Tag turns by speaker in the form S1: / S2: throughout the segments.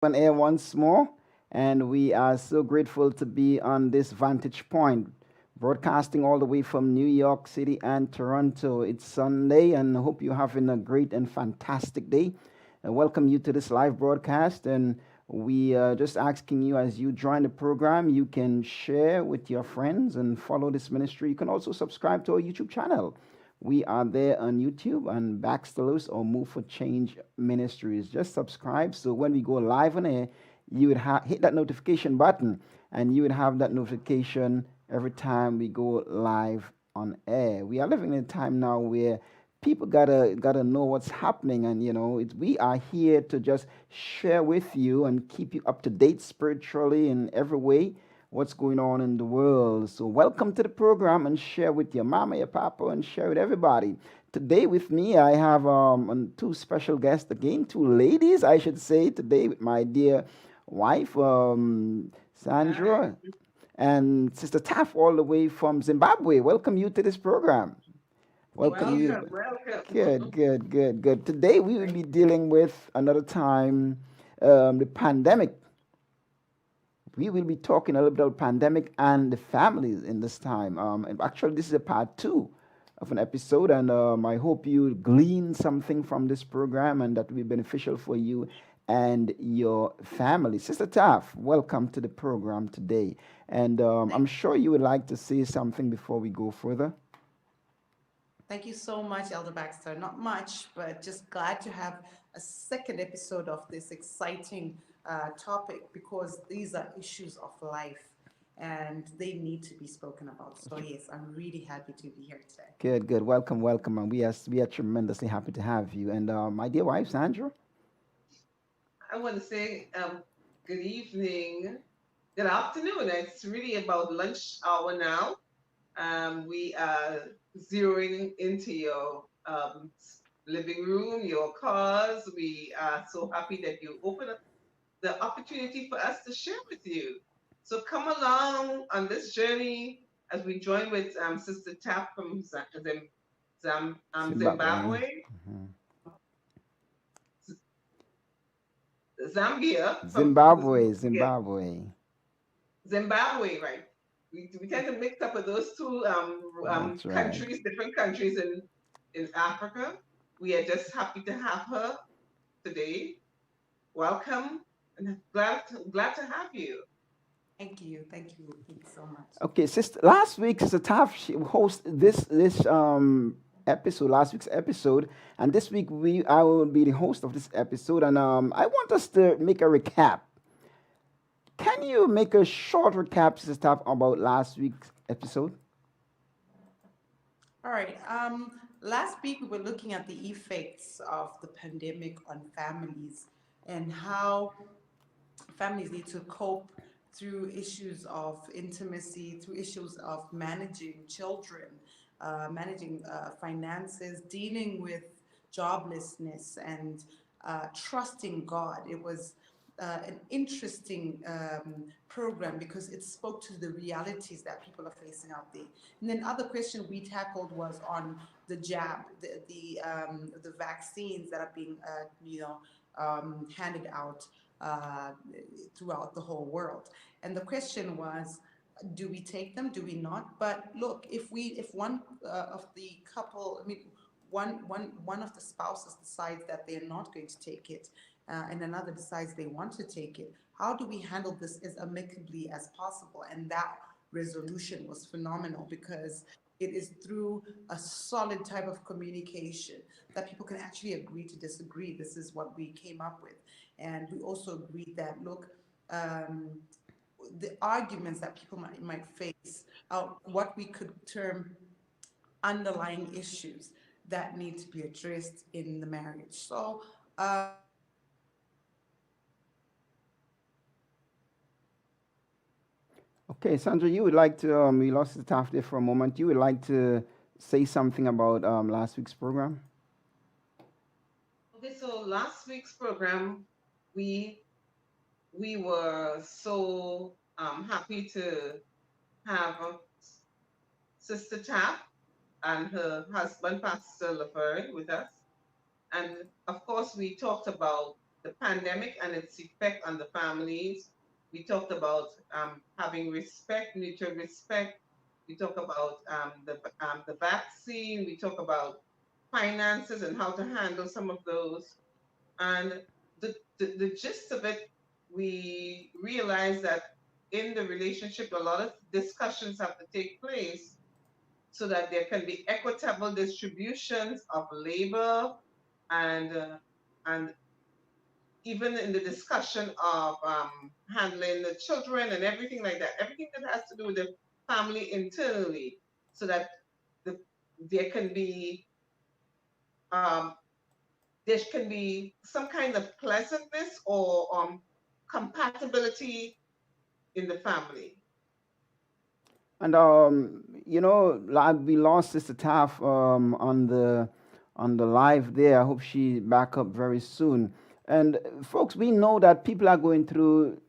S1: on air once more, and we are so grateful to be on this vantage point, broadcasting all the way from New York City and Toronto. It's Sunday, and I hope you're having a great and fantastic day. I welcome you to this live broadcast, and we are just asking you as you join the program, you can share with your friends and follow this ministry. You can also subscribe to our YouTube channel. We are there on YouTube and Backstolos or Move for Change Ministries. Just subscribe so when we go live on air, you would hit that notification button and you would have that notification every time we go live on air. We are living in a time now where people gotta know what's happening, and we are here to just share with you and keep you up to date spiritually in every way what's going on in the world. So, welcome to the program and share with your mama, your papa, and share with everybody. Today, with me, I have two special guests again, two ladies, I should say, today with my dear wife,
S2: Hi.
S1: Sandra, and Sister Taff, all the way from Zimbabwe. Welcome you to this program. Welcome
S2: Welcome,
S1: you. Good,
S2: welcome.
S1: good, good, good. Today, we will be
S2: Thank
S1: dealing with another time the pandemic. We will be talking a little bit about pandemic and the families in this time. And actually, this is a part two of an episode, and I hope you glean something from this program and that will be beneficial for you and your family. Sister Taff, welcome to the program today, and I'm
S2: thank
S1: sure you would like to say something before we go further.
S2: thank you so much, Elder Baxter. Not much, but just glad to have a second episode of this exciting topic because these are issues of life and they need to be spoken about. So yes, I'm really happy to be here today.
S1: Good, good. Welcome, welcome, and we are tremendously happy to have you. And my dear wife, Sandra.
S3: I want to say good evening, good afternoon. It's really about lunch hour now. We are zeroing into your living room, your cars. We are so happy that you open up the opportunity for us to share with you. So come along on this journey as we join with Sister Tap from
S1: Zimbabwe.
S3: Zimbabwe,
S1: Mhm.
S3: Zambia,
S1: Zimbabwe,
S3: yeah,
S1: Zimbabwe.
S3: Zimbabwe, right? We tend to mix up with those two
S1: That's right.
S3: countries, different countries in Africa. We are just happy to have her today. Welcome and glad to have you.
S2: Thank you. Thank you so much.
S1: Okay, sister. Last week, Sister Taff she host this episode, last week's episode, and this week we I will be the host of this episode, and I want us to make a recap. Can you make a short recap, Sister Taff, about last week's episode?
S2: All right. Last week we were looking at the effects of the pandemic on families and how families need to cope through issues of intimacy, through issues of managing children, managing finances, dealing with joblessness, and trusting God. It was an interesting program because it spoke to the realities that people are facing out there. And then other question we tackled was on the jab, the vaccines that are being handed out uh, throughout the whole world. And the question was, do we take them? Do we not? But look, if one of the couple, I mean, one of the spouses decides that they're not going to take it, and another decides they want to take it, how do we handle this as amicably as possible? And that resolution was phenomenal because it is through a solid type of communication that people can actually agree to disagree. This is what we came up with. And we also agreed that, look, um, the arguments that people might face are what we could term underlying issues that need to be addressed in the marriage. So,
S1: Okay, Sandra, you would like to, we lost the Taff there for a moment. You would like to say something about last week's program?
S3: Okay, so last week's program, we we were so happy to have Sister Tap and her husband, Pastor Laverne, with us. And of course, we talked about the pandemic and its effect on the families. We talked about having respect, mutual respect. We talk about the vaccine. We talk about finances and how to handle some of those. And the gist of it, we realize that in the relationship, a lot of discussions have to take place so that there can be equitable distributions of labor and even in the discussion of handling the children and everything like that, everything that has to do with the family internally, so that the, there can be um, there can be some kind of pleasantness or compatibility in the family.
S1: And we lost Sister Taff on the live there. I hope she back up very soon. And folks, we know that people are going through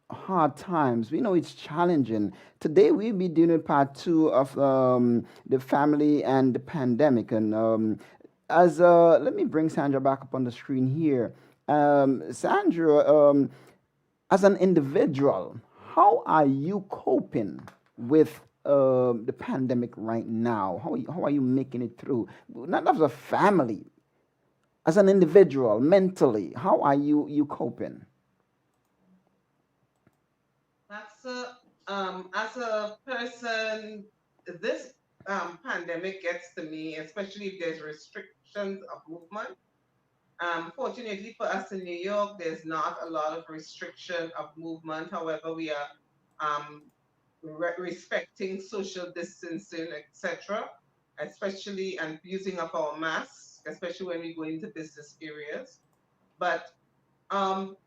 S1: hard times. We know it's challenging. Today we'll be doing part two of the family and the pandemic. And as let me bring Sandra back up on the screen here. Sandra, as an individual, how are you coping with the pandemic right now? How are you making it through? Not as a family, as an individual, mentally, how are you coping?
S3: That's as a person, this pandemic gets to me, especially if there's restrictions of movement. Fortunately for us in New York, there's not a lot of restriction of movement. However, we are um, respecting social distancing, etc., especially and using up our masks, especially when we go into business areas. But um,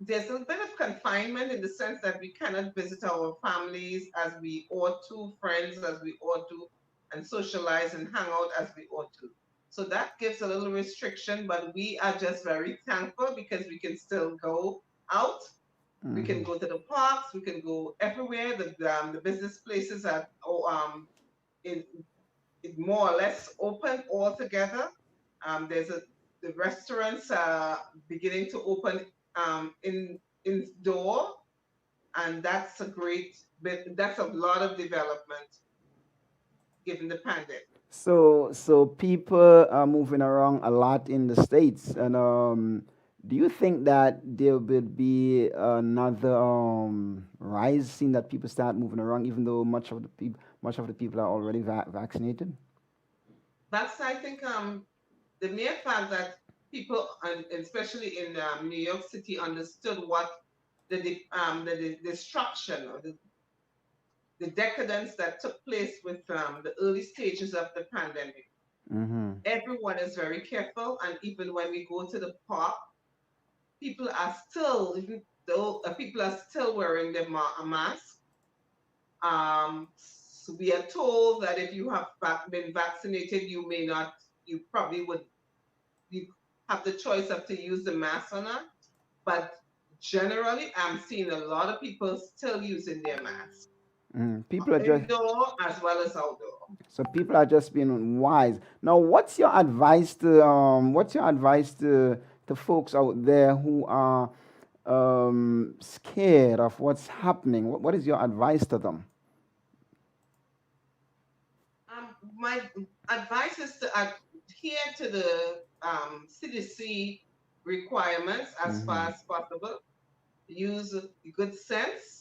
S3: there's a bit of confinement in the sense that we cannot visit our families as we ought to, friends as we ought to, and socialize and hang out as we ought to. So that gives a little restriction, but we are just very thankful because we can still go out. We can
S1: Hmm.
S3: go to the parks, we can go everywhere. The business places are in, in more or less open altogether. There's a the restaurants are beginning to open indoor, and that's a great bit. That's a lot of development given the pandemic.
S1: So people are moving around a lot in the states, and do you think that there will be another rise, seeing that people start moving around, even though much of the people are already vaccinated?
S3: That's I think the mere fact that people, and especially in New York City, understood what the destruction or the decadence that took place with the early stages of the pandemic.
S1: Mm-hmm.
S3: Everyone is very careful, and even when we go to the park, people are still, even though people are still wearing a mask. So we are told that if you have been vaccinated, you may not, you probably would, you have the choice of to use the mask or not. But generally, I'm seeing a lot of people still using their masks,
S1: Mm. People are just
S3: indoor as well as outdoor.
S1: So people are just being wise. Now, what's your advice to folks out there who are scared of what's happening? What is your advice to them?
S3: My advice is to adhere to the CDC requirements as
S1: Mm-hmm.
S3: far as possible. Use good sense.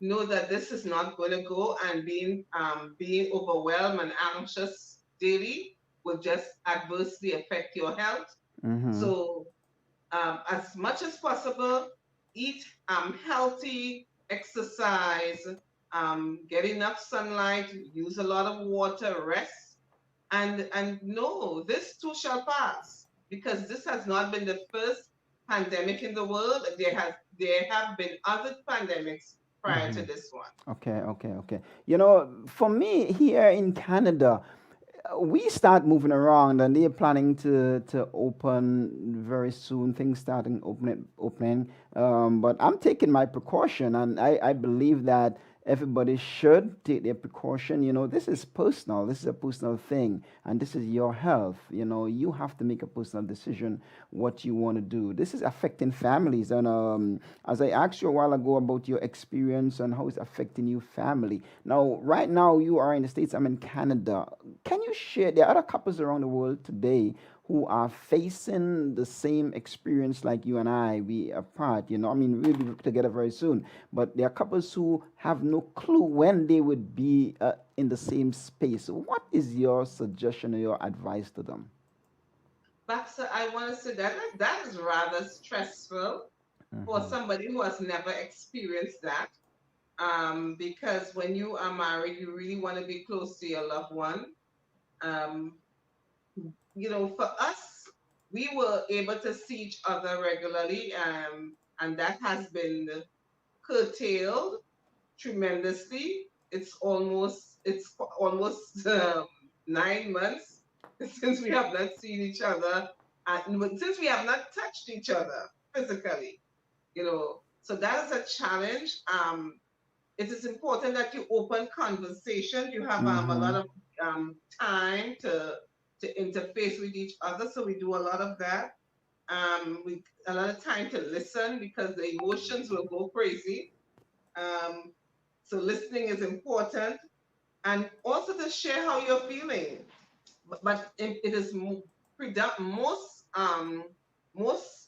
S3: Know that this is not going to go, and being overwhelmed and anxious daily will just adversely affect your health.
S1: Mm-hmm.
S3: So, as much as possible, eat healthy, exercise, get enough sunlight, use a lot of water, rest, and no, this too shall pass, because this has not been the first pandemic in the world. There have been other pandemics prior
S1: Mm-hmm.
S3: to this one.
S1: Okay. For me here in Canada, we start moving around, and they're planning to open very soon. Things starting opening. But I'm taking my precaution, and I believe that everybody should take their precaution. This is personal. This is a personal thing, and this is your health. You have to make a personal decision what you want to do. This is affecting families, and as I asked you a while ago about your experience and how it's affecting you family. Now, right now you are in the States. I'm in Canada. Can you share? There are other couples around the world today who are facing the same experience like you and I. We apart, I mean, we'll be together very soon. But there are couples who have no clue when they would be in the same space. So what is your suggestion or your advice to them?
S3: But so I want to say that is rather stressful for
S1: Mm-hmm.
S3: somebody who has never experienced that. Because when you are married, you really want to be close to your loved one. Um, for us, we were able to see each other regularly, and that has been curtailed tremendously. It's almost 9 months since we have not seen each other, and since we have not touched each other physically. So that is a challenge. It is important that you open conversation. You have a
S1: Mm-hmm.
S3: lot of time to interface with each other. So we do a lot of that. We a lot of time to listen because the emotions will go crazy. Um, so listening is important, and also to share how you're feeling. But it is most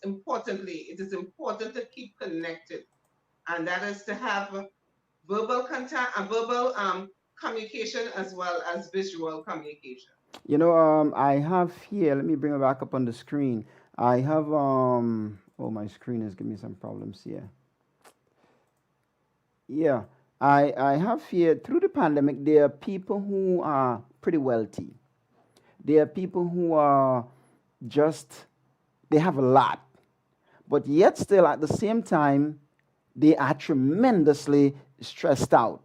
S3: importantly, it is important to keep connected, and that is to have verbal contact and verbal communication as well as visual communication.
S1: I have here, let me bring it back up on the screen. I have, oh, my screen is giving me some problems here. Yeah, I have here, through the pandemic, there are people who are pretty wealthy. There are people who are just, they have a lot, but yet still at the same time, they are tremendously stressed out.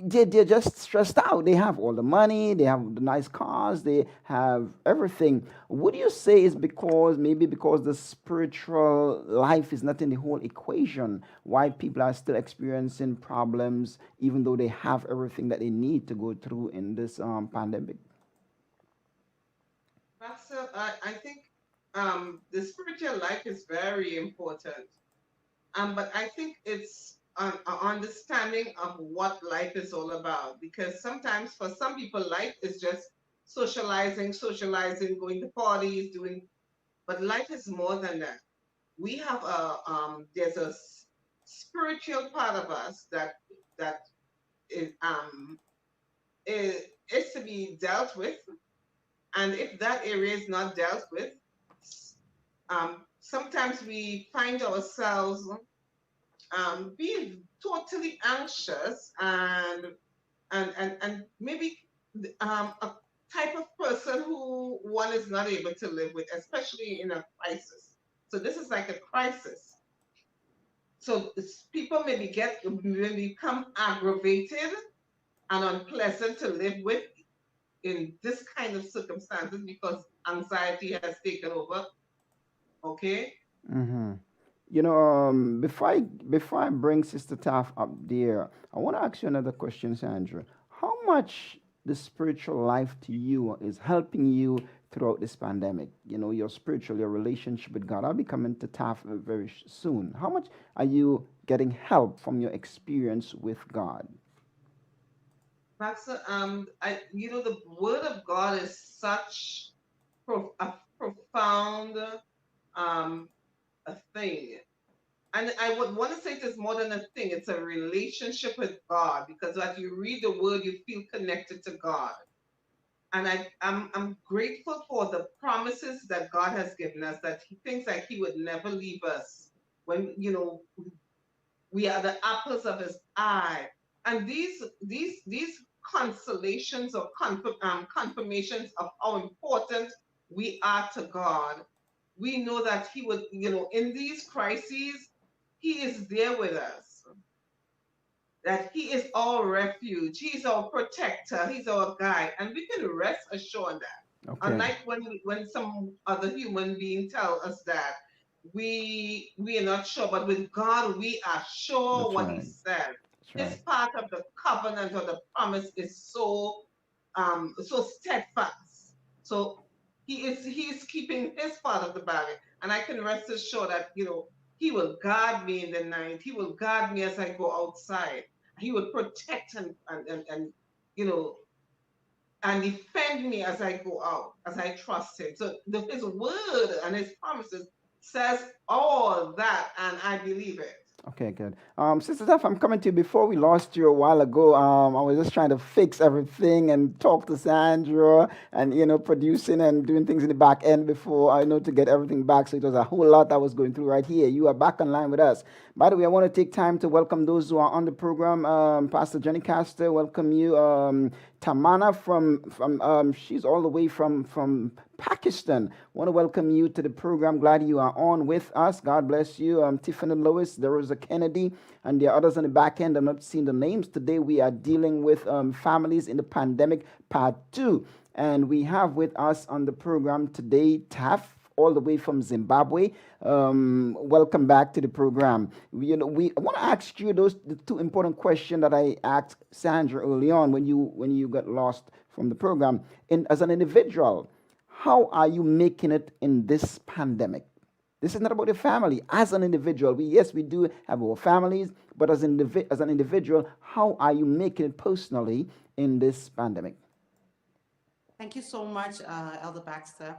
S1: They're just stressed out. They have all the money, they have the nice cars, they have everything. Would you say is because maybe because the spiritual life is not in the whole equation, why people are still experiencing problems even though they have everything that they need to go through in this pandemic?
S3: I think the spiritual life is very important. But I think it's an understanding of what life is all about. Because sometimes for some people, life is just socializing, going to parties, doing. But life is more than that. We have there's a spiritual part of us that is is to be dealt with, and if that area is not dealt with, sometimes we find ourselves being totally anxious and maybe a type of person who one is not able to live with, especially in a crisis. So this is like a crisis. So people may become aggravated and unpleasant to live with in this kind of circumstances because anxiety has taken over. Okay.
S1: Mm-hmm. Before I bring Sister Taff up there, I want to ask you another question, Sandra. How much the spiritual life to you is helping you throughout this pandemic? Your spiritual, your relationship with God. I'll be coming to Taff very soon. How much are you getting help from your experience with God?
S3: Pastor, the word of God is such a profound um, a thing. And I would want to say it is more than a thing. It's a relationship with God because as you read the word, you feel connected to God. And I'm grateful for the promises that God has given us, that He thinks that He would never leave us when, we are the apples of His eye. And these consolations or confirmations of how important we are to God, we know that He would, in these crises, He is there with us, that He is our refuge, He's our protector, He's our guide, and we can rest assured that.
S1: Okay.
S3: Unlike when some other human being tell us that. we are not sure, but with God we are sure
S1: That's
S3: what He
S1: right.
S3: said.
S1: That's
S3: This
S1: right.
S3: part of the covenant or the promise is so steadfast. So he is keeping his part of the bargain, and I can rest assured that He will guard me in the night. He will guard me as I go outside. He will protect and you know and defend me as I go out, as I trust Him. So His word and His promises says all that, and I believe it.
S1: Okay, good. Sister Steph, I'm coming to you. Before we lost you a while ago, I was just trying to fix everything and talk to Sandra and, producing and doing things in the back end before I know to get everything back. So it was a whole lot I was going through right here. You are back online with us. By the way, I want to take time to welcome those who are on the program. Pastor Jenny Castor, welcome you. Tamana she's all the way from Pakistan. Want to welcome you to the program. Glad you are on with us. God bless you. Tiffany Lewis, there is a Kennedy, and there are others on the back end. I'm not seeing the names today. We are dealing with families in the pandemic, part 2, and we have with us on the program today Taff, all the way from Zimbabwe. Welcome back to the program. We I want to ask you the two important questions that I asked Sandra early on when you got lost from the program. As an individual, how are you making it in this pandemic? This is not about the family. As an individual, we do have our families, but as an individual, how are you making it personally in this pandemic?
S2: Thank you so much, Elder Baxter.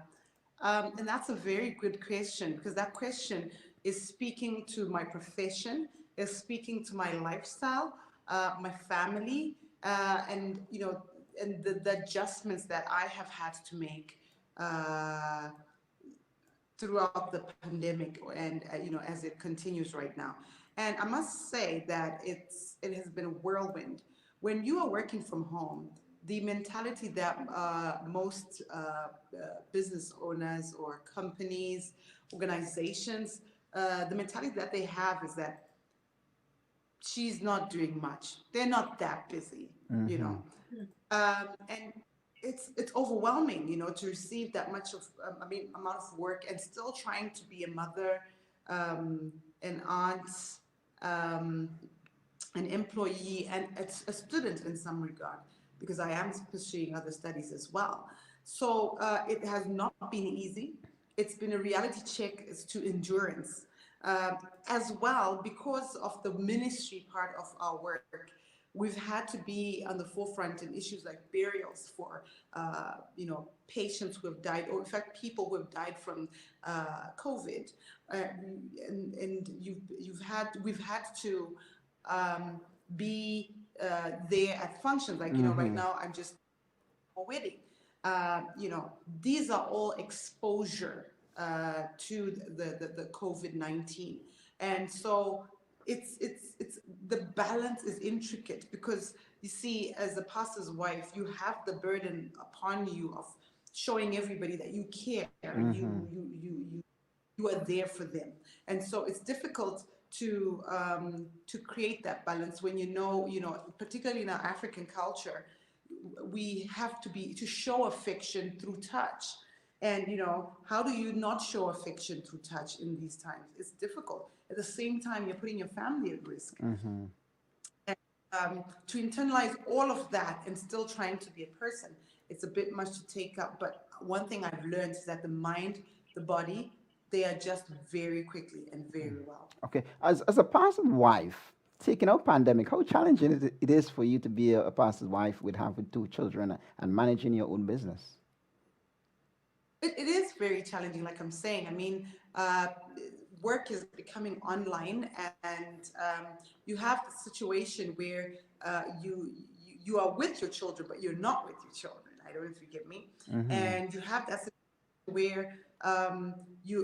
S2: And that's a very good question because that question is speaking to my profession, is speaking to my lifestyle, my family, and the adjustments that I have had to make uh, throughout the pandemic and as it continues right now. And I must say that it has been a whirlwind. When you are working from home, the mentality that most business owners or companies, organizations, the mentality that they have is that she's not doing much. They're not that busy, you
S1: Mm-hmm.
S2: know. And it's overwhelming, to receive that much of amount of work and still trying to be a mother, an aunt, um, an employee, and a student in some regard, because I am pursuing other studies as well. So it has not been easy. It's been a reality check as to endurance, uh, as well, because of the ministry part of our work. We've had to be on the forefront in issues like burials for, patients who have died, or in fact, people who have died from COVID, and we've had to um, be there at functions. Like, right
S1: Mm-hmm.
S2: now, I'm just a wedding. These are all exposure to the COVID-19. And so it's the balance is intricate because you see, as a pastor's wife, you have the burden upon you of showing everybody that you care,
S1: Mm-hmm.
S2: you are there for them. And so it's difficult to create that balance when particularly in our African culture, we have to show affection through touch. And how do you not show affection through touch in these times? It's difficult. At the same time, you're putting your family at risk.
S1: Mm-hmm.
S2: And to internalize all of that and still trying to be a person, it's a bit much to take up. But one thing I've learned is that the mind, the body, they adjust very quickly and very well.
S1: Okay, as a pastor's wife, taking out pandemic, how challenging it is for you to be a pastor's wife with having two children and managing your own business?
S2: It is very challenging, like I'm saying. I mean, work is becoming online, and you have the situation where you are with your children, but you're not with your children. I don't know if you get me.
S1: Mm-hmm.
S2: And you have that where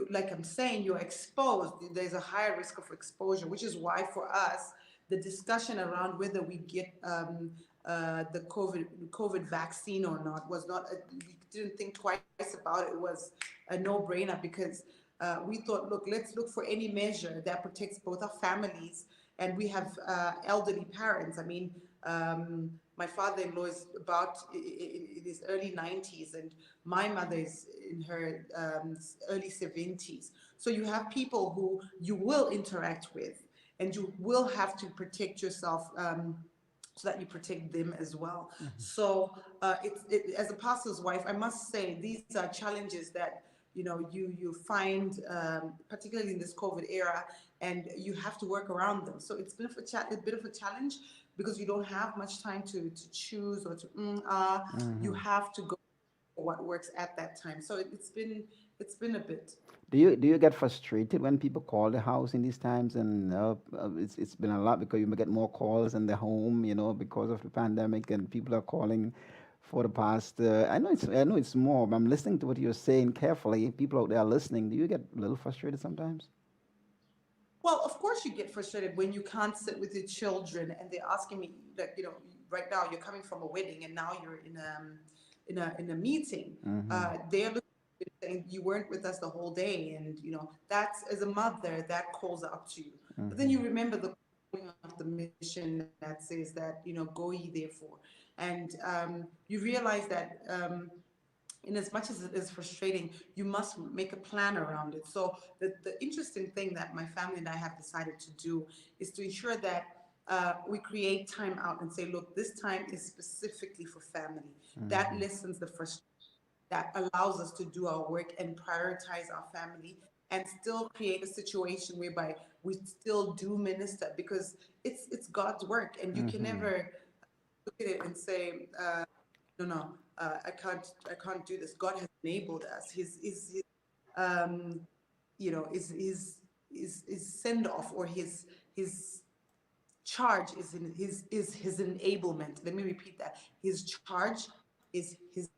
S2: like I'm saying, you're exposed. There's a higher risk of exposure, which is why for us, the discussion around whether we get the COVID vaccine or not was not. We didn't think twice about it. It was a no-brainer because we thought, look, let's look for any measure that protects both our families, and we have elderly parents. I mean, my father-in-law is about in his early 90s, and my mother is in her early 70s. So you have people who you will interact with, and you will have to protect yourself, so that you protect them as well. So as a pastor's wife, I must say these are challenges that you find, particularly in this COVID era, and you have to work around them. So it's been a bit of a challenge because you don't have much time to choose or to you have to go for what works at that time. So it's been a bit.
S1: Do you get frustrated when people call the house in these times? And it's been a lot because you may get more calls in the home, because of the pandemic, and people are calling for the past. I know it's more. But I'm listening to what you're saying carefully. People out there are listening. Do you get a little frustrated sometimes?
S2: Well, of course you get frustrated when you can't sit with your children and they're asking me, like, right now you're coming from a wedding and now you're in a meeting. They're looking at you saying you weren't with us the whole day, and that's, as a mother, that calls out to you. But then you remember the calling of the mission that says that, go ye therefore, and you realize that. In as much as it is frustrating, you must make a plan around it. So the interesting thing that my family and I have decided to do is to ensure that we create time out and say, look, this time is specifically for family. That lessens the frustration, that allows us to do our work and prioritize our family, and still create a situation whereby we still do minister, because it's God's work, and you can never look at it and say, no, I can't do this. God has enabled us. His um, his send off, or his charge is his enablement. Let me repeat that. His charge is his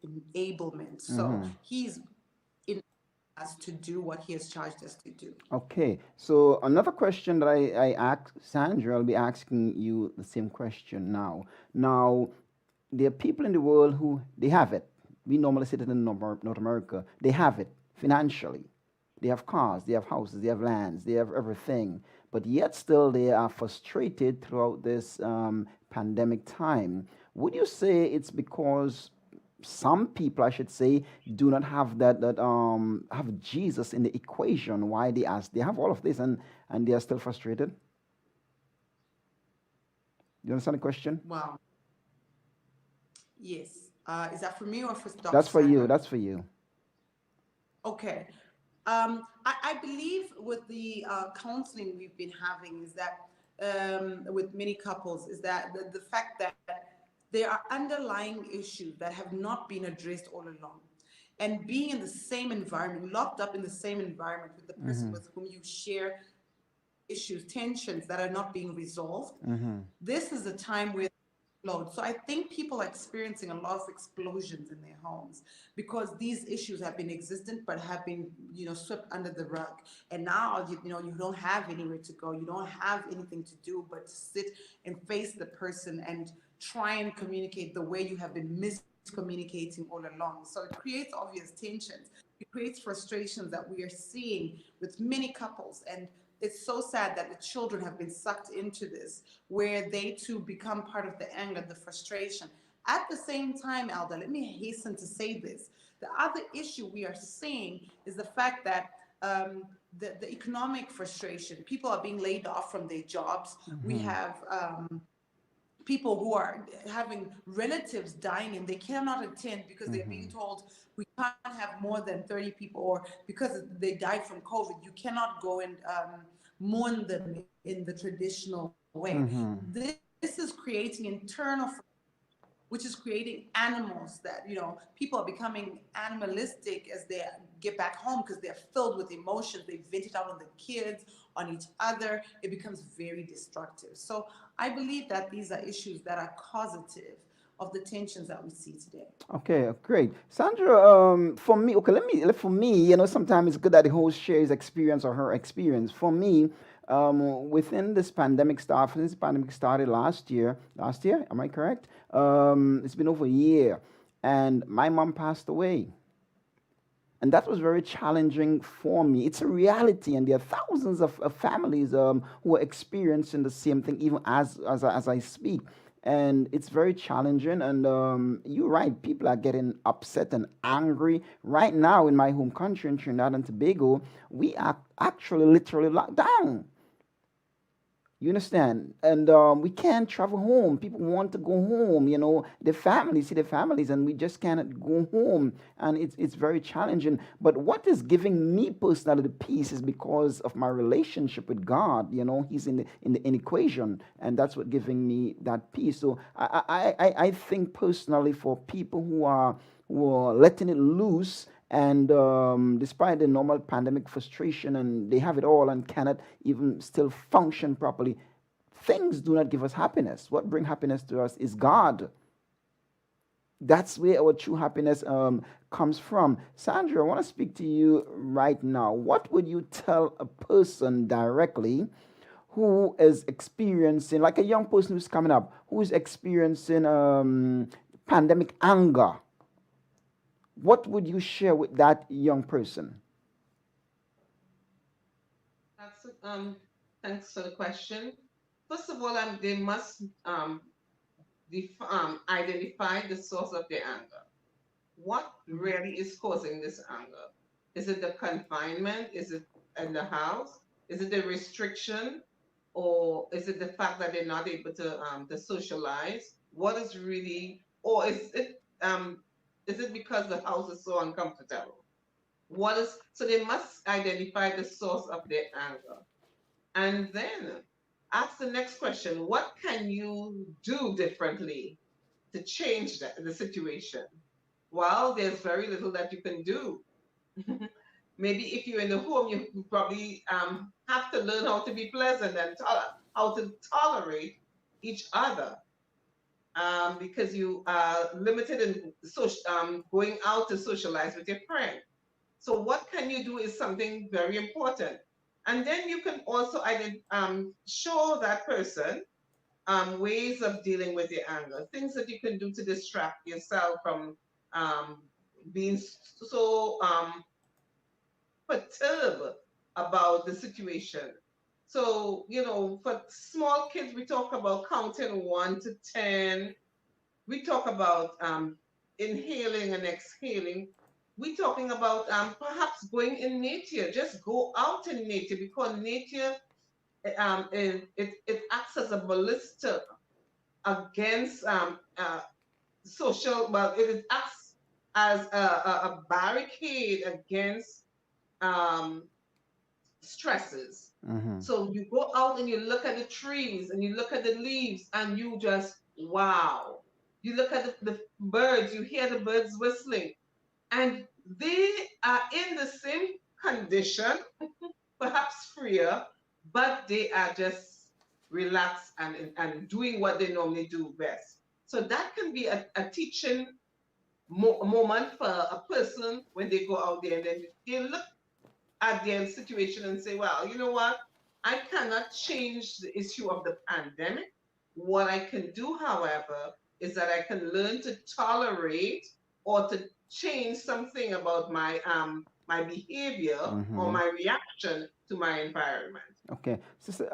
S2: enablement. So he's in us to do what he has charged us to do.
S1: Okay, so another question that I asked Sandra, I'll be asking you the same question now. Now, there are people in the world who they have it. We normally sit in North America. They have it financially. They have cars, they have houses, they have lands, they have everything. But yet still they are frustrated throughout this pandemic time. Would you say it's because some people, I should say, do not have that have Jesus in the equation? Why they have all of this and they are still frustrated? You understand the question?
S2: Wow. Yes. Is that for me or for Dr.
S1: That's for you.
S2: Sandra?
S1: That's for you.
S2: Okay. I believe with the counseling we've been having is that, with many couples, is that the fact that there are underlying issues that have not been addressed all along. And being in the same environment, locked up in the same environment with the person with whom you share issues, tensions that are not being resolved, this is a time where load. So I think people are experiencing a lot of explosions in their homes because these issues have been existent but have been, swept under the rug. And now, you don't have anywhere to go. You don't have anything to do but to sit and face the person and try and communicate the way you have been miscommunicating all along. So it creates obvious tensions. It creates frustrations that we are seeing with many couples. And it's so sad that the children have been sucked into this, where they too become part of the anger, the frustration. At the same time, Alda, let me hasten to say this. The other issue we are seeing is the fact that the economic frustration, people are being laid off from their jobs. We have people who are having relatives dying and they cannot attend because they're being told we can't have more than 30 people, or because they died from COVID, you cannot go and mourn them in the traditional way. This is creating internal, which is creating animals that, people are becoming animalistic as they get back home because they're filled with emotions. They vent it out on the kids, on each other. It becomes very destructive. So I believe that these are issues that are causative of the tensions that we see today.
S1: Okay, great. Sandra, for me, okay, for me, sometimes it's good that the host shares experience or her experience. For me, within this pandemic since the pandemic started last year, am I correct? It's been over a year, and my mom passed away. And that was very challenging for me. It's a reality, and there are thousands of families who are experiencing the same thing, even as I speak. and it's very challenging. And you're right, people are getting upset and angry right now in my home country in Trinidad and Tobago. We are actually literally locked down. You understand? And we can't travel home. People want to go home, their families, see their families, and we just cannot go home. And it's very challenging. But what is giving me personally the peace is because of my relationship with God. He's in the equation, and that's what giving me that peace. So I think personally for people who are letting it loose, and despite the normal pandemic frustration, and they have it all and cannot even still function properly, things do not give us happiness. What bring happiness to us is God. That's where our true happiness comes from. Sandra, I want to speak to you right now. What would you tell a person directly who is experiencing, like a young person who's coming up, who is experiencing pandemic anger? What would you share with that young person?
S3: That's thanks for the question. First of all, they must identify the source of their anger. What really is causing this anger? Is it the confinement? Is it in the house? Is it the restriction? Or is it the fact that they're not able to socialize? What is really, or is it because the house is so uncomfortable? So they must identify the source of their anger. And then ask the next question, what can you do differently to change the situation? Well, there's very little that you can do. Maybe if you're in the home, you probably have to learn how to be pleasant and how to tolerate each other, because you are limited in going out to socialize with your friend. So what can you do is something very important. And then you can also show that person ways of dealing with your anger, things that you can do to distract yourself from um, being so perturbed about the situation. So, for small kids, we talk about counting 1 to 10. We talk about inhaling and exhaling. We're talking about perhaps going in nature. Just go out in nature, because nature it acts as a ballista against well, it acts as a barricade against um, stresses.
S1: Mm-hmm.
S3: So you go out and you look at the trees and you look at the leaves and you just, wow. You look at the birds, you hear the birds whistling, and they are in the same condition, perhaps freer, but they are just relaxed and doing what they normally do best. So that can be a teaching moment for a person when they go out there and then they look at their situation and say, well, you know what? I cannot change the issue of the pandemic. What I can do, however, is that I can learn to tolerate or to change something about my behavior or
S1: Mm-hmm.
S3: my reaction to my environment.
S1: Okay, Sister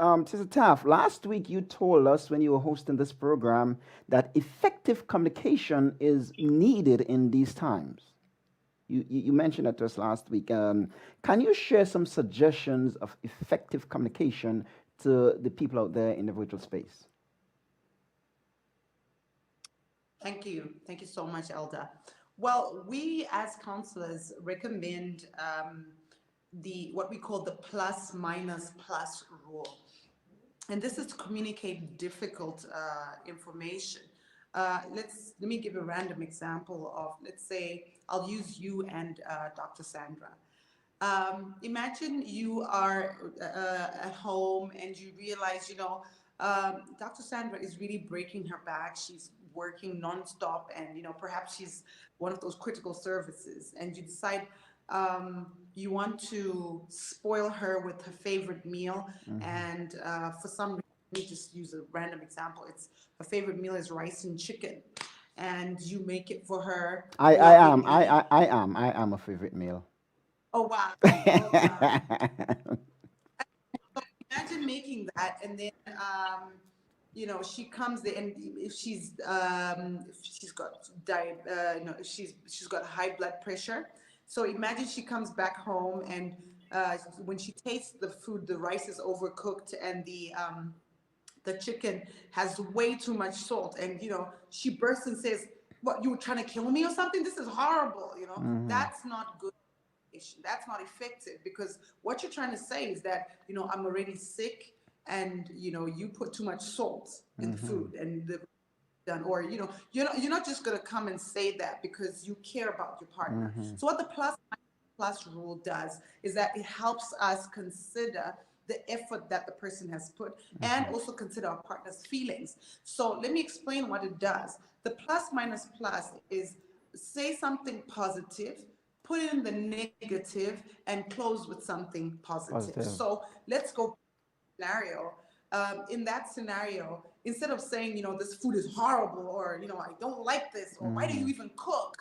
S1: Taff, last week you told us when you were hosting this program that effective communication is needed in these times. You mentioned that to us last week. Can you share some suggestions of effective communication to the people out there in the virtual space?
S2: Thank you. Thank you so much, Elda. Well, we as counselors recommend the what we call the plus minus plus rule, and this is to communicate difficult information. Let me give a random example of, let's say I'll use you and Dr. Sandra. Imagine you are at home and you realize, Dr. Sandra is really breaking her back. She's working nonstop, and perhaps she's one of those critical services, and you decide you want to spoil her with her favorite meal,
S1: Mm-hmm.
S2: and for some reason, let me just use a random example. It's her favorite meal is rice and chicken, and you make it for her lovingly.
S1: I am a favorite meal.
S2: Oh wow! Oh wow! Imagine making that, and then she comes there, and if she's got if she's got high blood pressure. So imagine she comes back home, and when she tastes the food, the rice is overcooked, and the chicken has way too much salt, and she bursts and says, "What, you were trying to kill me or something? This is horrible."
S1: Mm-hmm.
S2: That's not good. That's not effective, because what you're trying to say is that I'm already sick, and you put too much salt in the
S1: Mm-hmm.
S2: food, and the done. Or you're not just going to come and say that because you care about your partner.
S1: Mm-hmm.
S2: So what the plus rule does is that it helps us consider the effort that the person has put, and
S1: Mm-hmm.
S2: also consider our partner's feelings. So let me explain what it does. The plus minus plus is, say something positive, put it in the negative, and close with something positive.
S1: Positive.
S2: So let's go scenario. In that scenario, instead of saying, this food is horrible, or, I don't like this, or why do
S1: Mm-hmm.
S2: you even cook?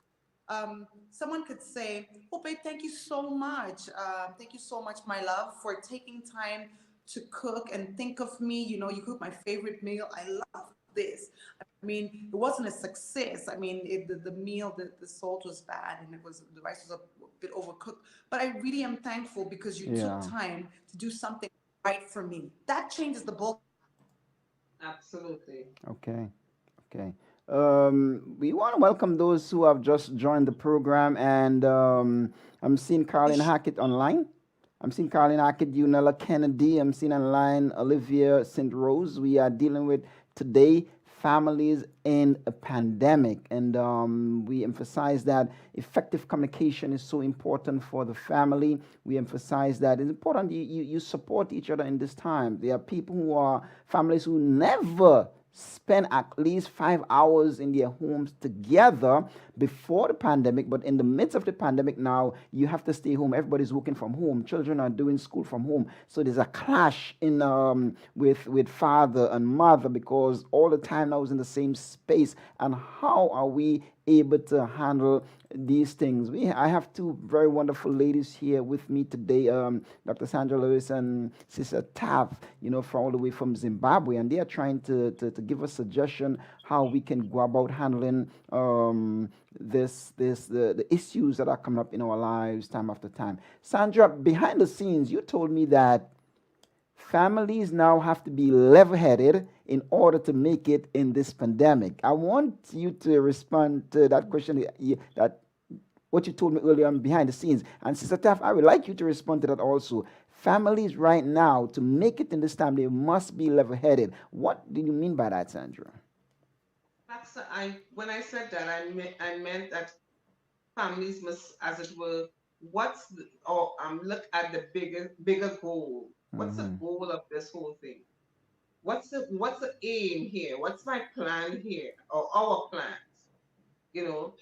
S2: Someone could say, "Oh, babe, thank you so much. Thank you so much, my love, for taking time to cook and think of me. You cook my favorite meal. I love this. I mean, it wasn't a success. I mean, the meal, the salt was bad, and the rice was a bit overcooked. But I really am thankful because you took
S1: Yeah.
S2: time to do something right for me." That changes the ball.
S3: Absolutely.
S1: Okay. Okay. We want to welcome those who have just joined the program, and I'm seeing Carlin Hackett online. I'm seeing Carlin Hackett, Unella Kennedy. I'm seeing online Olivia St. Rose. We are dealing with today families in a pandemic, and we emphasize that effective communication is so important for the family. We emphasize that it's important you support each other in this time. There are people who are families who never spend at least 5 hours in their homes together before the pandemic, but in the midst of the pandemic now, you have to stay home. Everybody's working from home. Children are doing school from home. So there's a clash in with father and mother because all the time now is in the same space. And how are we able to handle these things? I have two very wonderful ladies here with me today, Dr. Sandra Lewis and Sister Taff, from all the way from Zimbabwe, and they are trying to give us suggestion how we can go about handling the issues that are coming up in our lives time after time. Sandra, behind the scenes, you told me that families now have to be level-headed in order to make it in this pandemic. I want you to respond to that question, that what you told me earlier on behind the scenes. And Sister Taff, I would like you to respond to that also. Families right now, to make it in this time, they must be level-headed. What do you mean by that, Sandra?
S3: When I said that, I meant that families must, as it were, or look at the bigger goal. What's the
S1: Mm-hmm.
S3: goal of this whole thing? What's the aim here? What's my plan here, or our plans?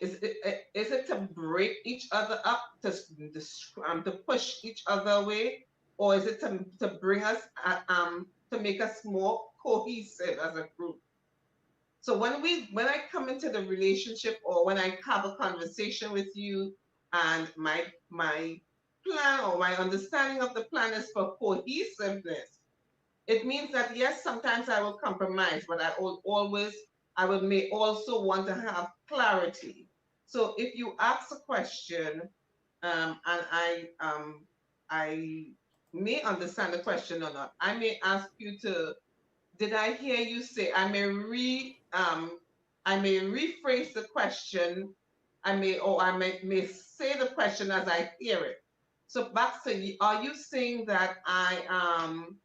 S3: Is it to break each other up, to push each other away, or is it to bring us, to make us more cohesive as a group? So when I come into the relationship, or when I have a conversation with you, and my plan or my understanding of the plan is for cohesiveness, it means that yes, sometimes I will compromise, but I may also want to have clarity. So if you ask a question, and I may understand the question or not, I may ask you to, did I hear you say? I may rephrase the question. I may say the question as I hear it. So Baxter, are you saying that I am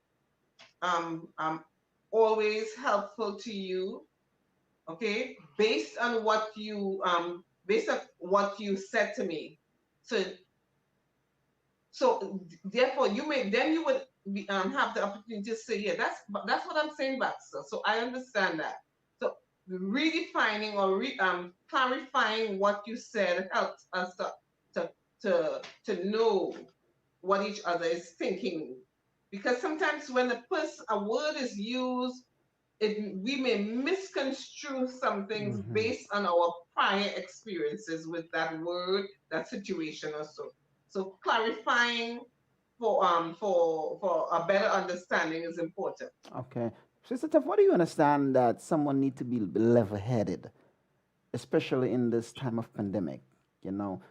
S3: always helpful to you? Okay, based on what you said to me. So therefore you would have the opportunity to say, yeah, that's what I'm saying, Baxter. So I understand that. So redefining or clarifying what you said helps us to to know what each other is thinking, because sometimes when a word is used, we may misconstrue some things
S1: Mm-hmm.
S3: based on our prior experiences with that word, that situation, or so. So clarifying for a better understanding is important.
S1: Okay. Sister Tef, what do you understand that someone need to be level-headed, especially in this time of pandemic?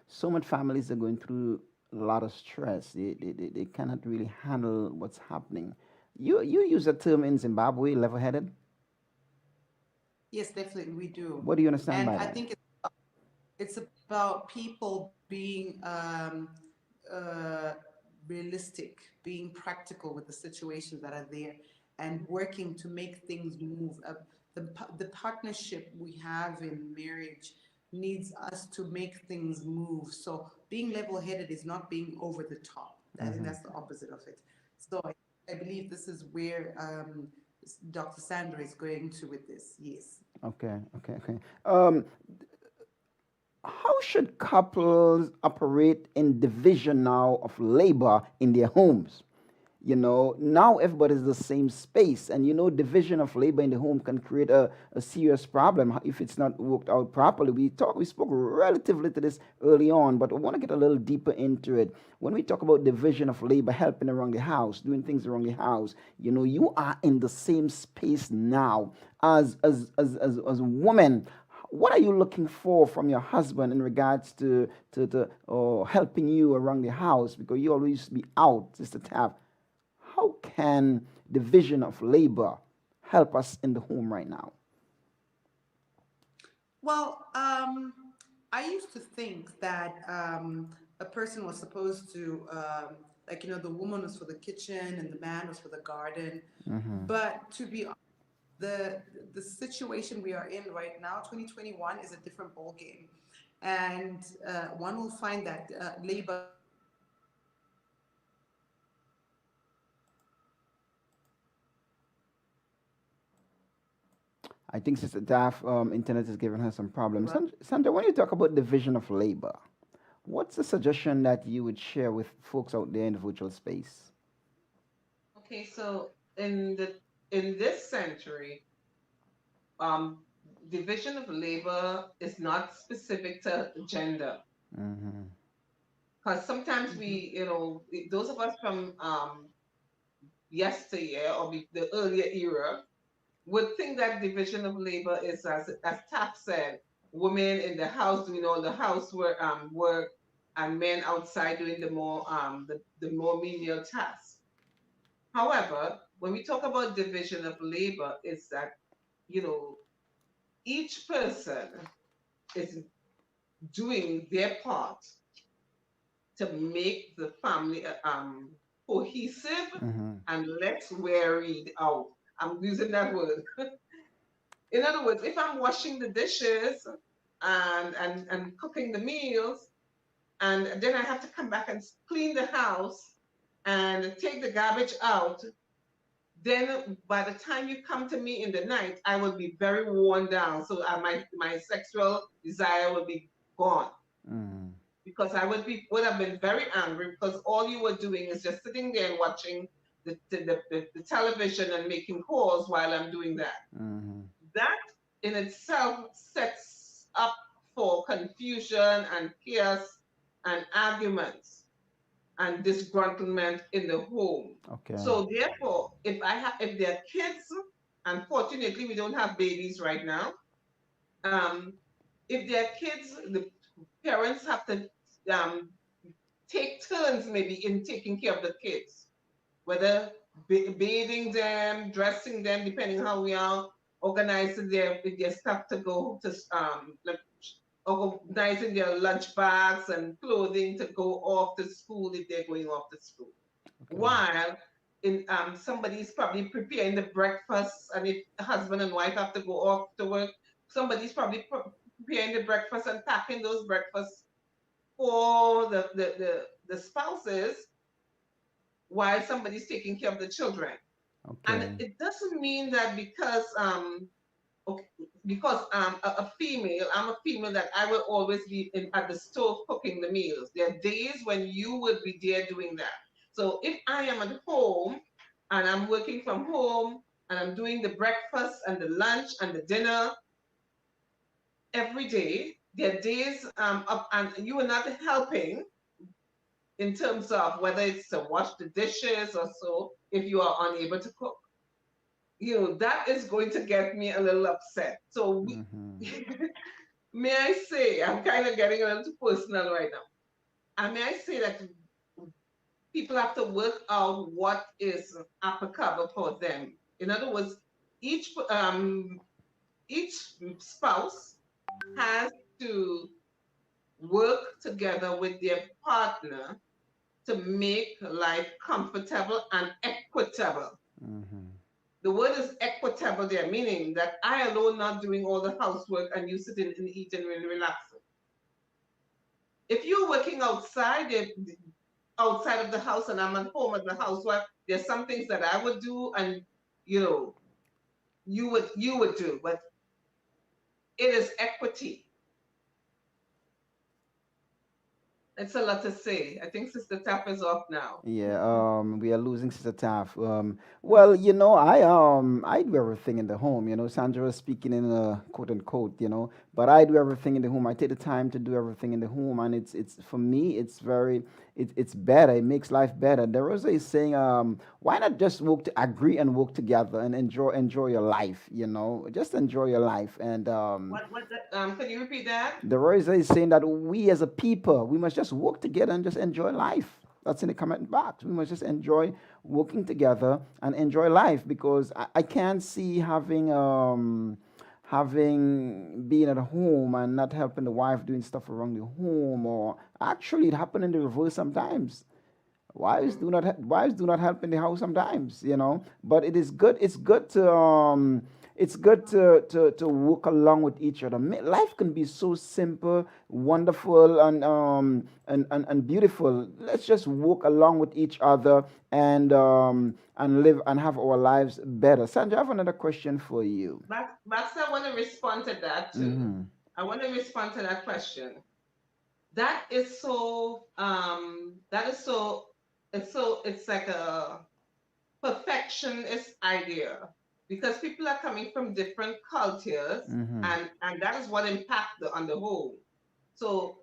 S1: So many families are going through a lot of stress. They cannot really handle what's happening. You use a term in Zimbabwe, level-headed.
S2: Yes, definitely we do.
S1: What do you understand
S2: And
S1: by
S2: I
S1: that?
S2: think it's about people being uh, realistic, being practical with the situations that are there, and working to make things move. The partnership we have in marriage needs us to make things move. So being level-headed is not being over the top. I think
S1: Mm-hmm.
S2: that's the opposite of it. So I believe this is where Dr. Sandra is going to with this. Yes.
S1: Okay, okay, okay. Um, how should couples operate in division now of labor in their homes? Now everybody's the same space, and division of labor in the home can create a serious problem if it's not worked out properly. We spoke relatively to this early on, but I want to get a little deeper into it. When we talk about division of labor, helping around the house, doing things around the house, you are in the same space now as women. What are you looking for from your husband in regards to helping you around the house, because you always used to be out, Sister Taff? How can division of labor help us in the home right now?
S2: Well, I used to think that a person was supposed to, like, the woman was for the kitchen and the man was for the garden.
S1: Mm-hmm.
S2: But to be honest, the the situation we are in right now, 2021, is a different ball game, and one will find that labor
S1: I think Sister Daff, internet is giving her some problems. Sandra, when you talk about division of labor, what's the suggestion that you would share with folks out there in the virtual space?
S3: Okay, so in this century, um, division of labor is not specific to gender.
S1: Mm-hmm.
S3: Because sometimes
S2: Mhm.
S3: those of us from yesteryear or the earlier era would think that division of labor is, as Tap said, women in the house doing all the work, and men outside doing the more menial tasks. However, when we talk about division of labor, it's that you know each person is doing their part to make the family cohesive
S1: Mm-hmm.
S3: and less wearied out. I'm using that word. In other words, if I'm washing the dishes and cooking the meals, and then I have to come back and clean the house and take the garbage out, then by the time you come to me in the night, I will be very worn down. So my sexual desire will be gone
S1: Mm-hmm.
S3: because would have been very angry because all you were doing is just sitting there and watching the television and making calls while I'm doing that.
S1: Mm-hmm.
S3: That in itself sets up for confusion and chaos and arguments and disgruntlement in the home.
S1: Okay.
S3: So therefore, if there are kids, unfortunately we don't have babies right now. Um, if there are kids, the parents have to um, take turns maybe in taking care of the kids, whether bathing them, dressing them, depending how we are organizing their stuff to go to like organizing their lunch bags and clothing to go off to school if they're going off to school.
S1: Okay.
S3: While in somebody's probably preparing the breakfast, and if husband and wife have to go off to work, somebody's probably preparing the breakfast and packing those breakfasts for the spouses while somebody's taking care of the children. And
S1: Okay.
S3: it doesn't mean that okay, because a female, I'm a female, that I will always be at the stove cooking the meals. There are days when you would be there doing that. So if I am at home and I'm working from home and I'm doing the breakfast and the lunch and the dinner every day, there are days up and you are not helping in terms of whether it's to wash the dishes or so if you are unable to cook. that is going to get me a little upset. So
S1: Mm-hmm.
S3: may I say, I'm kind of getting a little too personal right now. And may I say that people have to work out what is applicable for them. In other words, each each spouse has to work together with their partner to make life comfortable and equitable.
S1: Mm-hmm.
S3: The word is equitable there, meaning that I alone not doing all the housework and you sitting and eating and relaxing. If you're working outside of the house and I'm at home as a housewife, there's some things that I would do and you know you would do, but it is equity. It's a lot to say. I think Sister Tap is off now.
S1: Yeah, we are losing Sister Taff. Well, I do everything in the home. Sandra was speaking in quote unquote. But I do everything in the home. I take the time to do everything in the home, and it's for me, it's better. It makes life better. There was a saying, why not just agree and work together and enjoy your life. Just enjoy your life, and
S3: Can you repeat that?
S1: the Royce is saying that we as a people, we must just work together and just enjoy life. That's in the comment box. We must just enjoy working together and enjoy life because I can't see having being at home and not helping the wife doing stuff around the home, or actually it happened in the reverse sometimes. Wives do not help in the house sometimes. But it is good. It's good to work along with each other. Life can be so simple, wonderful, and beautiful. Let's just work along with each other and live and have our lives better. Sandra, I have another question for you.
S3: Max, I want to respond to that too.
S1: Mm-hmm.
S3: I want to respond to that question. That is so it's like a perfectionist idea because people are coming from different cultures
S1: Mm-hmm.
S3: and that is what impacts on the whole. So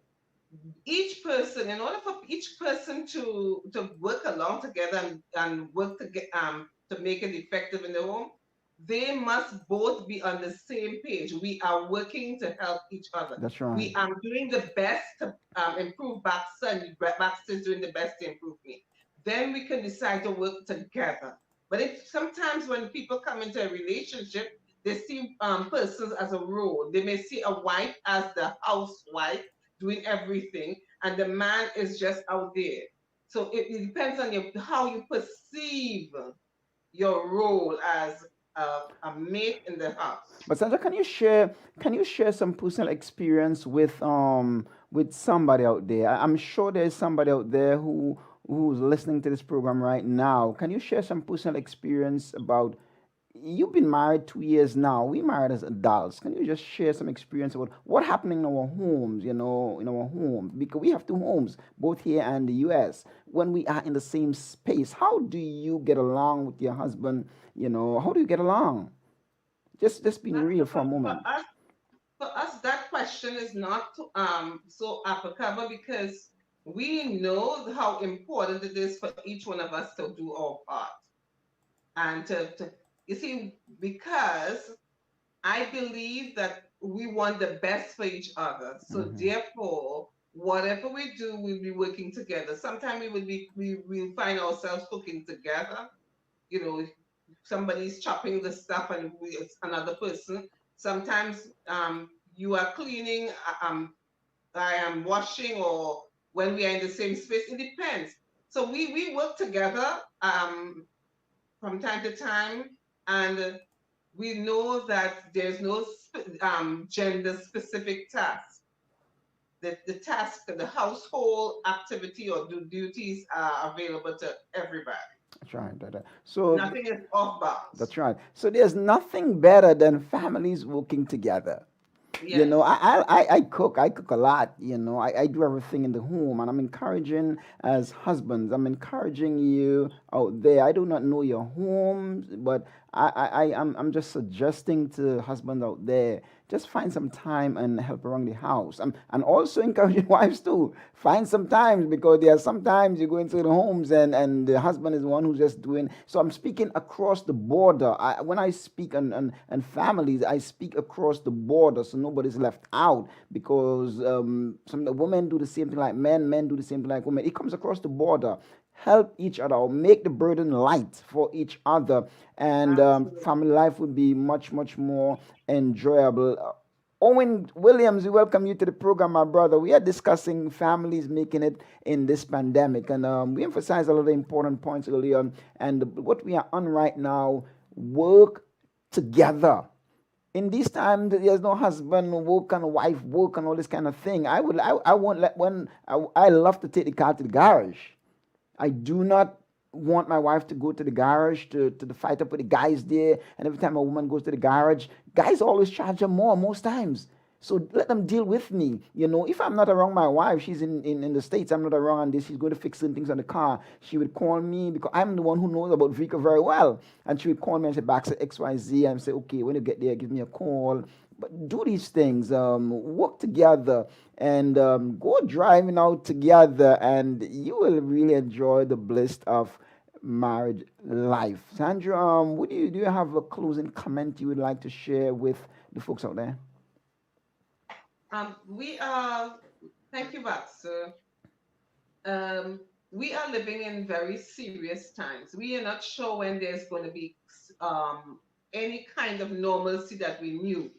S3: each person, in order for each person to work along together and work to make it effective in the home, they must both be on the same page. We are working to help each other.
S1: That's right.
S3: We are doing the best to improve Baxter, and Baxter is doing the best to improve me. Then we can decide to work together. But if sometimes when people come into a relationship, they see persons as a role. They may see a wife as the housewife doing everything, and the man is just out there. So it depends on how you perceive your role as a mate in the house.
S1: But Sandra, can you share some personal experience with somebody out there? I'm sure there's somebody out there who's listening to this program right now. Can you share some personal experience about you've been married 2 years now. We married as adults. Can you just share some experience about what happened in our homes, in our homes? Because we have two homes, both here and the US. When we are in the same space, how do you get along with your husband? How do you get along? Just being
S3: Not
S1: real for a
S3: for
S1: moment.
S3: us. For us, that question is not so applicable because we know how important it is for each one of us to do our part and to you see because I believe that we want the best for each other. So
S1: Hmm.
S3: therefore, whatever we do, we'll be working together. Sometimes we will find ourselves cooking together. You know, somebody's chopping the stuff and it's another person. Sometimes you are cleaning, I am washing, or when we are in the same space, it depends. So we work together from time to time, and we know that there's no gender specific task. The task, the household activity or duties are available to everybody.
S1: That's right. So
S3: Nothing is off bounds.
S1: that's right. So there's nothing better than families working together.
S3: Yes.
S1: I cook. I cook a lot. I do everything in the home, and I'm encouraging as husbands. I'm encouraging you out there. I do not know your homes, but I'm just suggesting to husbands out there. just find some time and help around the house. And also encouraging wives too. Find some times, because there are sometimes you go into the homes and the husband is the one who's just doing. So I'm speaking across the border. When I speak on families, I speak across the border, so nobody's left out, because some the women do the same thing like men do the same thing like women. It comes across the border. Help each other, or make the burden light for each other, and
S3: Absolutely.
S1: family life would be much, much more enjoyable. Owen Williams, we welcome you to the program, my brother. We are discussing families making it in this pandemic, and we emphasized a lot of important points earlier. And what we are on right now, work together. In these times, there's no husband work and wife work and all this kind of thing. I won't let when I love to take the car to the garage. I do not want my wife to go to the garage to the fight up with the guys there. And every time a woman goes to the garage, guys always charge her more most times. So let them deal with me. If I'm not around my wife, she's in the States, I'm not around and this, she's going to fix certain things on the car. She would call me because I'm the one who knows about vehicle very well. And she would call me and say, Baxter XYZ. And say, okay, when you get there, give me a call. But do these things, work together, and go driving out together, and you will really enjoy the bliss of married life. Sandra, do you have a closing comment you would like to share with the folks out there?
S3: We are, thank you, Baxter. Um, we are living in very serious times. We are not sure when there's going to be any kind of normalcy that we knew.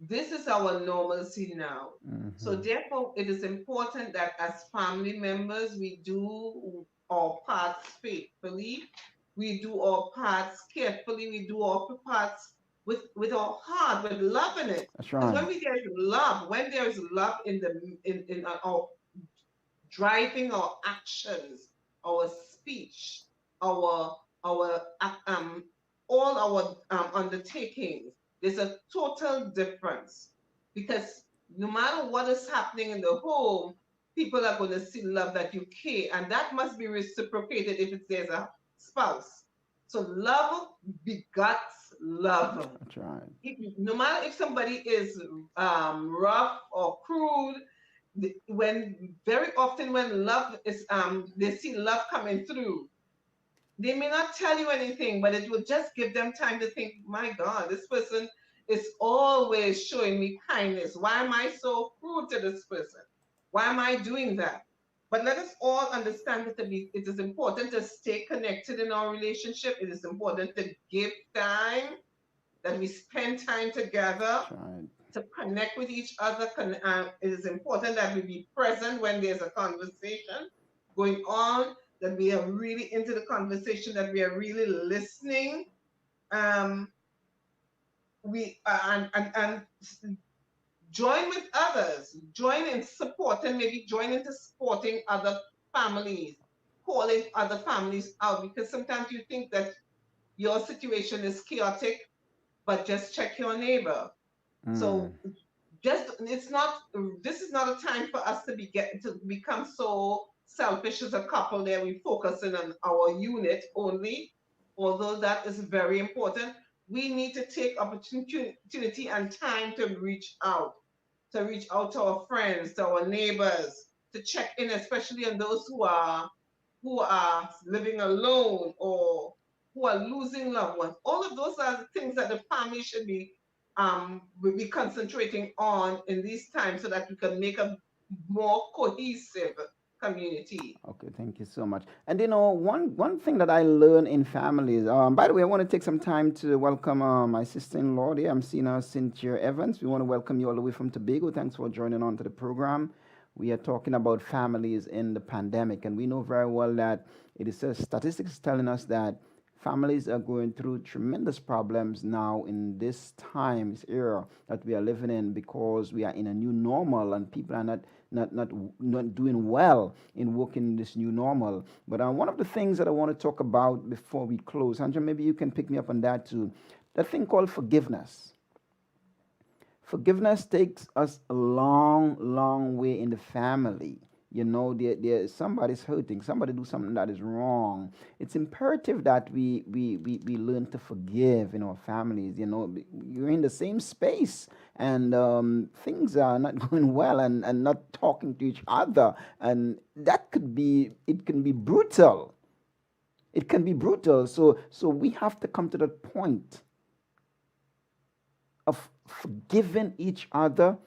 S3: This is our normalcy now. So
S1: Hmm.
S3: therefore, it is important that as family members, we do our parts faithfully, we do our parts carefully, we do our parts with our heart, with love in it.
S1: That's
S3: Because
S1: right.
S3: when there is love in our driving our actions, our speech, our our all our undertakings. There's a total difference because no matter what is happening in the home, people are going to see love that you care, and that must be reciprocated if there's a spouse. So love begots love.
S1: That's right.
S3: No matter if somebody is rough or crude, when very often when love is they see love coming through, they may not tell you anything, but it will just give them time to think, my God, this person is always showing me kindness. Why am I so cruel to this person? Why am I doing that? But let us all understand that it is important to stay connected in our relationship. It is important to give time, that we spend time together
S1: That's right.
S3: to connect with each other. It is important that we be present when there's a conversation going on, that we are really into the conversation, that we are really listening. Um, we and join with others, join in supporting, maybe join into supporting other families, calling other families out, because sometimes you think that your situation is chaotic, but just check your neighbor.
S1: Mm.
S3: So just it's not this is not a time for us to become so selfish as a couple that we focusing on our unit only, although that is very important. We need to take opportunity and time to reach out to our friends, to our neighbors, to check in, especially on those who are living alone or who are losing loved ones. All of those are the things that the family should be concentrating on in these times so that we can make a more cohesive community.
S1: Okay, thank you so much. And one thing that I learn in families. By the way, I want to take some time to welcome my sister-in-law. There, I'm seeing her, Cynthia Evans. We want to welcome you all the way from Tobago. Thanks for joining on to the program. We are talking about families in the pandemic, and we know very well that it is statistics telling us that families are going through tremendous problems now in this time, this era that we are living in, because we are in a new normal and people are not doing well in working this new normal. But one of the things that I want to talk about before we close, Andrea, maybe you can pick me up on that too. That thing called forgiveness. Forgiveness takes us a long, long way in the family, somebody's hurting, somebody do something that is wrong. It's imperative that we learn to forgive in our families. You're in the same space, and things are not going well, and not talking to each other, and it can be brutal. It can be brutal. So we have to come to that point of forgiving each other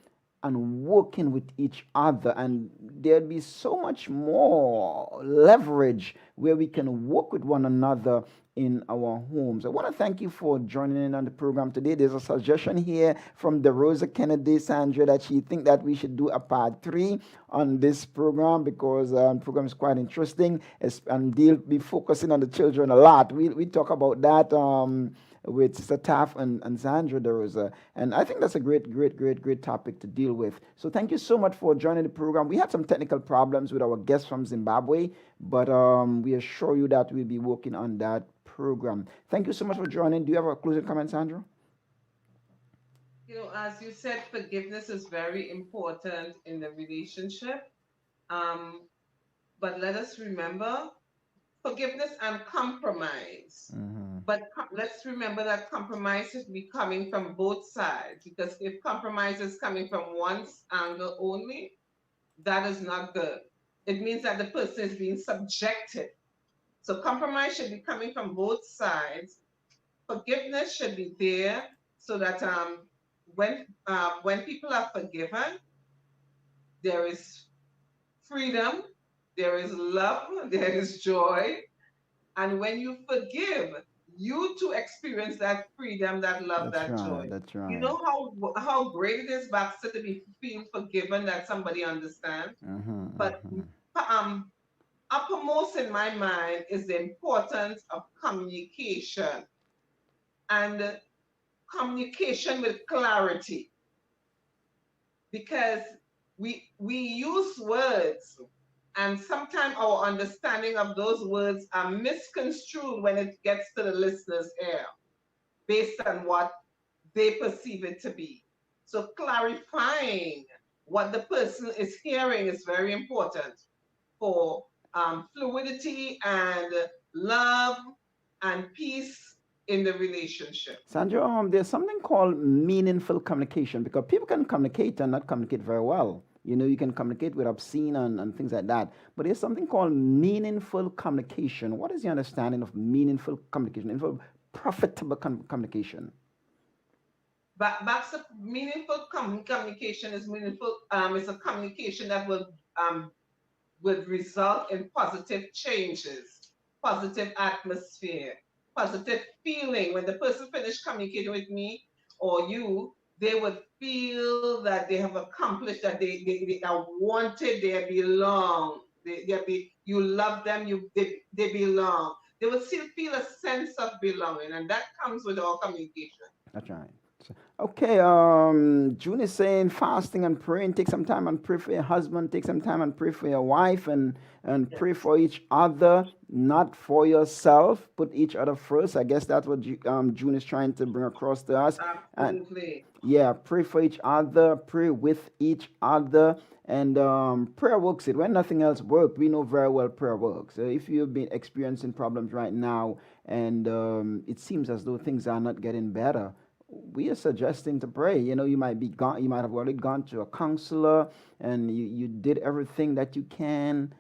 S1: and working with each other, and there'll be so much more leverage where we can work with one another in our homes. I want to thank you for joining in on the program today. There's a suggestion here from DeRosa Kennedy, Sandra, that she think that we should do a part 3 on this program, because the program is quite interesting, and they'll be focusing on the children a lot. We talk about that with Sister Taff and Sandra DeRosa. And I think that's a great topic to deal with. So thank you so much for joining the program. We had some technical problems with our guest from Zimbabwe, but we assure you that we'll be working on that program. Thank you so much for joining. Do you have a closing comment, Sandra?
S3: As you said, forgiveness is very important in the relationship. But let us remember forgiveness and compromise. But let's remember that compromise should be coming from both sides, because if compromise is coming from one angle only, that is not good. It means that the person is being subjected. So compromise should be coming from both sides. Forgiveness should be there so that when people are forgiven, there is freedom, there is love, there is joy. And when you forgive, you to experience that freedom, that love, that joy.
S1: That's right.
S3: You know how great it is, Baxter, to be feel forgiven, that somebody understands. But uppermost in my mind is the importance of communication, and communication with clarity, because we use words, and sometimes our understanding of those words are misconstrued when it gets to the listener's ear based on what they perceive it to be. So clarifying what the person is hearing is very important for fluidity and love and peace in the relationship.
S1: Sandra, there's something called meaningful communication, because people can communicate and not communicate very well. You can communicate with obscene and things like that. But there's something called meaningful communication. What is your understanding of meaningful communication, profitable communication?
S3: But meaningful communication is meaningful. It's a communication that will result in positive changes, positive atmosphere, positive feeling. When the person finished communicating with me or you, they would feel that they have accomplished, that they are wanted, they belong. You love them, they belong. They would still feel a sense of belonging, and that comes with our communication.
S1: That's right. Okay, June is saying fasting and praying. Take some time and pray for your husband. Take some time and pray for your wife, and pray for each other, not for yourself. Put each other first. I guess that's what June is trying to bring across to us.
S3: Absolutely.
S1: Yeah, pray for each other. Pray with each other. And prayer works it. When nothing else works, we know very well prayer works. If you've been experiencing problems right now, and it seems as though things are not getting better, we are suggesting to pray. You might have already gone to a counselor, and you did everything that you can.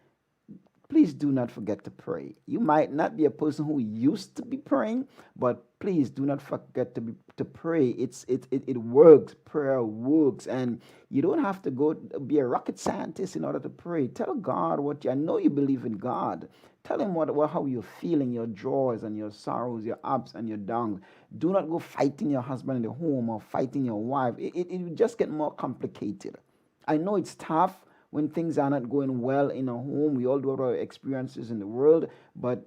S1: Please do not forget to pray. You might not be a person who used to be praying, but please do not forget to pray. It works. Prayer works, and you don't have to go be a rocket scientist in order to pray. Tell God I know you believe in God. Tell him how you're feeling, your joys and your sorrows, your ups and your downs. Do not go fighting your husband in the home or fighting your wife. It will just get more complicated. I know it's tough when things are not going well in a home. We all do have our experiences in the world, but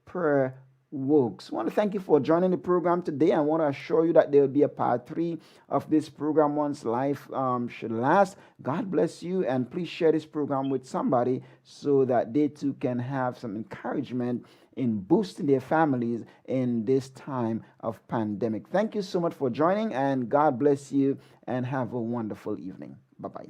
S1: prayer works. I want to thank you for joining the program today. I want to assure you that there will be a part 3 of this program once life should last. God bless you, and please share this program with somebody so that they too can have some encouragement in boosting their families in this time of pandemic. Thank you so much for joining, and God bless you, and have a wonderful evening. Bye-bye.